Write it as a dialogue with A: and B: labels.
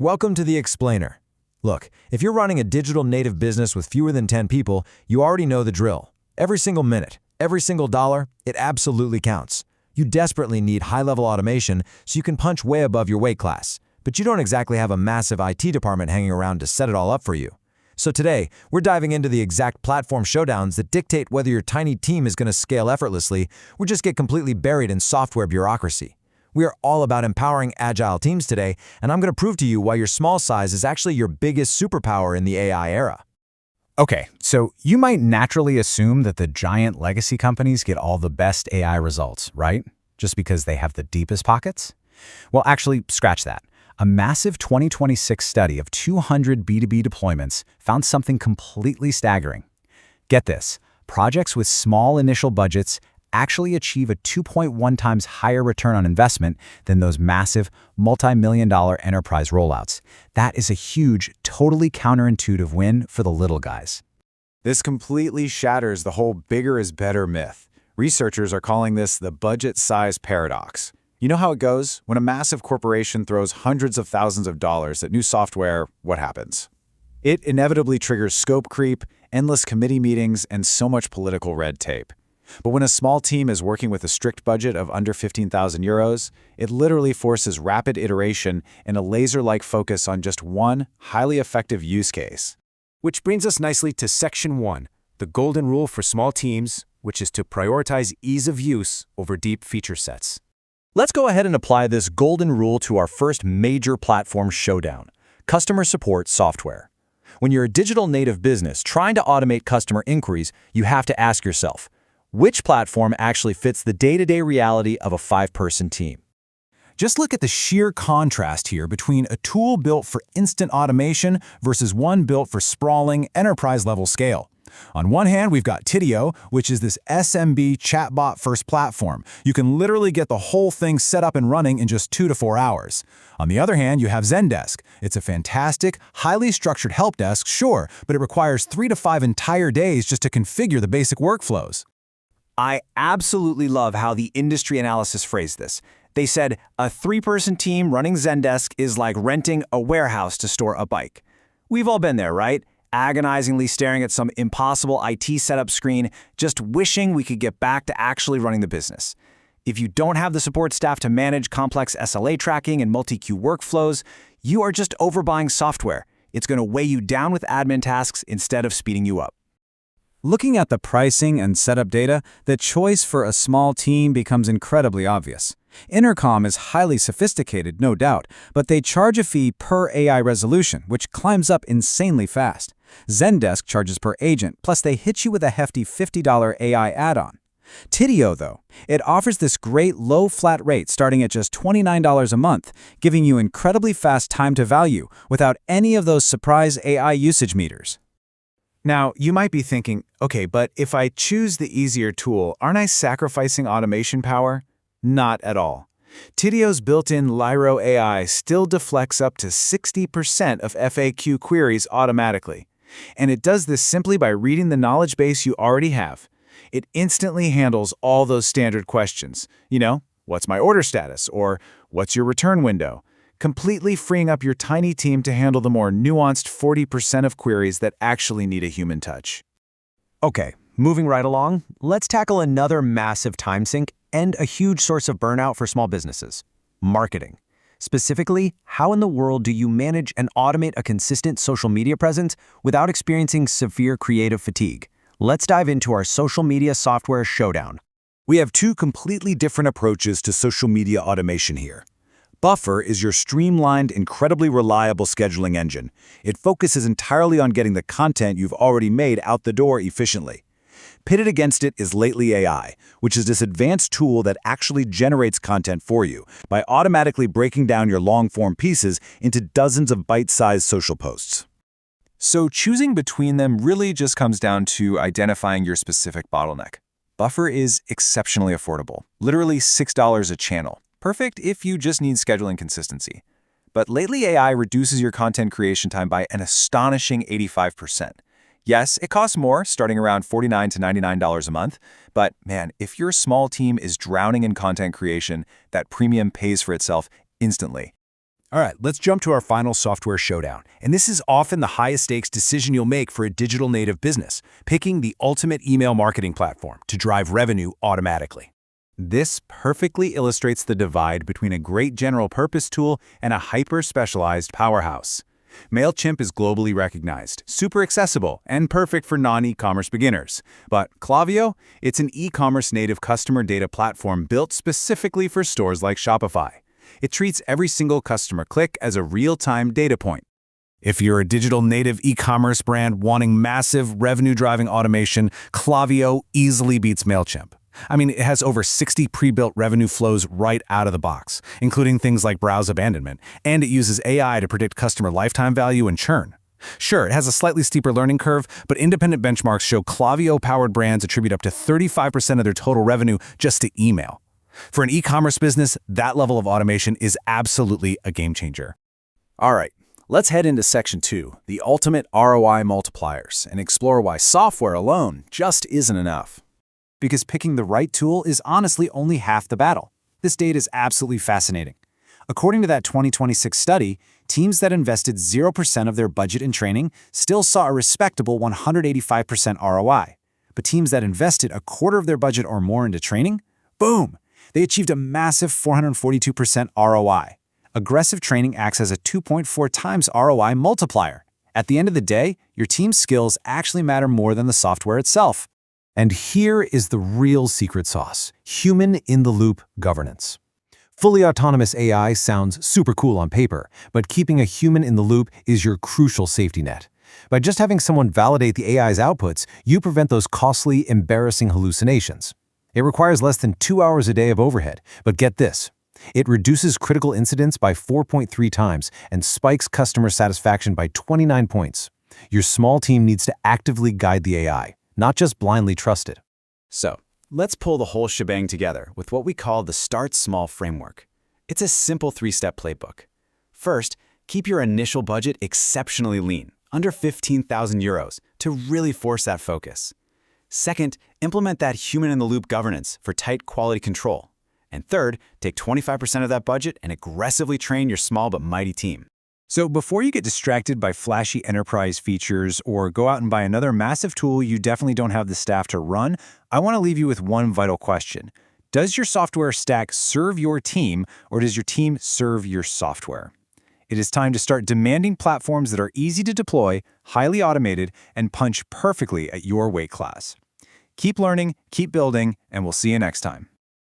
A: Welcome to The Explainer. Look, if you're running a digital native business with fewer than 10 people, you already know the drill. Every single minute, every single dollar, it absolutely counts. You desperately need high-level automation so you can punch way above your weight class, but you don't exactly have a massive IT department hanging around to set it all up for you. So today, we're diving into the exact platform showdowns that dictate whether your tiny team is going to scale effortlessly or just get completely buried in software bureaucracy. We are all about empowering agile teams today, and I'm going to prove to you why your small size is actually your biggest superpower in the AI era.
B: Okay, so you might naturally assume that the giant legacy companies get all the best AI results, right? Just because they have the deepest pockets? Well, actually, scratch that. A massive 2026 study of 200 B2B deployments found something completely staggering. Get this, projects with small initial budgets actually achieve a 2.1 times higher return on investment than those massive multi-million-dollar enterprise rollouts. That is a huge, totally counterintuitive win for the little guys.
C: This completely shatters the whole bigger is better myth. Researchers are calling this the budget size paradox. You know how it goes? When a massive corporation throws hundreds of thousands of dollars at new software, what happens? It inevitably triggers scope creep, endless committee meetings, and so much political red tape. But when a small team is working with a strict budget of under 15,000 euros, it literally forces rapid iteration and a laser-like focus on just one highly effective use case.
D: Which brings us nicely to Section 1, the golden rule for small teams, which is to prioritize ease of use over deep feature sets.
A: Let's go ahead and apply this golden rule to our first major platform showdown, customer support software. When you're a digital native business trying to automate customer inquiries, you have to ask yourself, which platform actually fits the day-to-day reality of a 5-person team?
B: Just look at the sheer contrast here between a tool built for instant automation versus one built for sprawling, enterprise-level scale. On one hand, we've got Tidio, which is this SMB chatbot-first platform. You can literally get the whole thing set up and running in just 2 to 4 hours. On the other hand, you have Zendesk. It's a fantastic, highly structured help desk, sure, but it requires 3 to 5 entire days just to configure the basic workflows.
E: I absolutely love how the industry analysis phrased this. They said, a 3-person team running Zendesk is like renting a warehouse to store a bike. We've all been there, right? Agonizingly staring at some impossible IT setup screen, just wishing we could get back to actually running the business. If you don't have the support staff to manage complex SLA tracking and multi-queue workflows, you are just overbuying software. It's going to weigh you down with admin tasks instead of speeding you up.
B: Looking at the pricing and setup data, the choice for a small team becomes incredibly obvious. Intercom is highly sophisticated, no doubt, but they charge a fee per AI resolution, which climbs up insanely fast. Zendesk charges per agent, plus they hit you with a hefty $50 AI add-on. Tidio, though, it offers this great low flat rate starting at just $29 a month, giving you incredibly fast time to value without any of those surprise AI usage meters.
C: Now, you might be thinking, okay, but if I choose the easier tool, aren't I sacrificing automation power? Not at all. Tidio's built-in Lyro AI still deflects up to 60% of FAQ queries automatically. And it does this simply by reading the knowledge base you already have. It instantly handles all those standard questions. You know, what's my order status? Or what's your return window? Completely freeing up your tiny team to handle the more nuanced 40% of queries that actually need a human touch.
E: Okay, moving right along, let's tackle another massive time sink and a huge source of burnout for small businesses: marketing. Specifically, how in the world do you manage and automate a consistent social media presence without experiencing severe creative fatigue? Let's dive into our social media software showdown.
F: We have 2 completely different approaches to social media automation here. Buffer is your streamlined, incredibly reliable scheduling engine. It focuses entirely on getting the content you've already made out the door efficiently. Pitted against it is Lately AI, which is this advanced tool that actually generates content for you by automatically breaking down your long-form pieces into dozens of bite-sized social posts.
G: So choosing between them really just comes down to identifying your specific bottleneck. Buffer is exceptionally affordable, literally $6 a channel. Perfect if you just need scheduling consistency. But Lately AI reduces your content creation time by an astonishing 85%. Yes, it costs more, starting around $49 to $99 a month, but man, if your small team is drowning in content creation, that premium pays for itself instantly.
C: All right, let's jump to our final software showdown. And this is often the highest stakes decision you'll make for a digital native business, picking the ultimate email marketing platform to drive revenue automatically.
B: This perfectly illustrates the divide between a great general-purpose tool and a hyper-specialized powerhouse. MailChimp is globally recognized, super accessible, and perfect for non-e-commerce beginners. But Klaviyo? It's an e-commerce native customer data platform built specifically for stores like Shopify. It treats every single customer click as a real-time data point.
C: If you're a digital native e-commerce brand wanting massive revenue-driving automation, Klaviyo easily beats MailChimp. I mean, it has over 60 pre-built revenue flows right out of the box, including things like browse abandonment, and it uses AI to predict customer lifetime value and churn. Sure, it has a slightly steeper learning curve, but independent benchmarks show Klaviyo-powered brands attribute up to 35% of their total revenue just to email. For an e-commerce business, that level of automation is absolutely a game changer.
E: All right, let's head into Section 2, the ultimate ROI multipliers, and explore why software alone just isn't enough.
B: Because picking the right tool is honestly only half the battle. This data is absolutely fascinating. According to that 2026 study, teams that invested 0% of their budget in training still saw a respectable 185% ROI. But teams that invested a quarter of their budget or more into training, boom, they achieved a massive 442% ROI. Aggressive training acts as a 2.4 times ROI multiplier. At the end of the day, your team's skills actually matter more than the software itself.
A: And here is the real secret sauce: human-in-the-loop governance. Fully autonomous AI sounds super cool on paper, but keeping a human in the loop is your crucial safety net. By just having someone validate the AI's outputs, you prevent those costly, embarrassing hallucinations. It requires less than 2 hours a day of overhead, but get this: it reduces critical incidents by 4.3 times and spikes customer satisfaction by 29 points. Your small team needs to actively guide the AI, not just blindly trust it.
E: So, let's pull the whole shebang together with what we call the Start Small framework. It's a simple 3-step playbook. First, keep your initial budget exceptionally lean, under 15,000 euros, to really force that focus. Second, implement that human-in-the-loop governance for tight quality control. And third, take 25% of that budget and aggressively train your small but mighty team.
C: So before you get distracted by flashy enterprise features or go out and buy another massive tool you definitely don't have the staff to run, I want to leave you with one vital question. Does your software stack serve your team, or does your team serve your software? It is time to start demanding platforms that are easy to deploy, highly automated, and punch perfectly at your weight class. Keep learning, keep building, and we'll see you next time.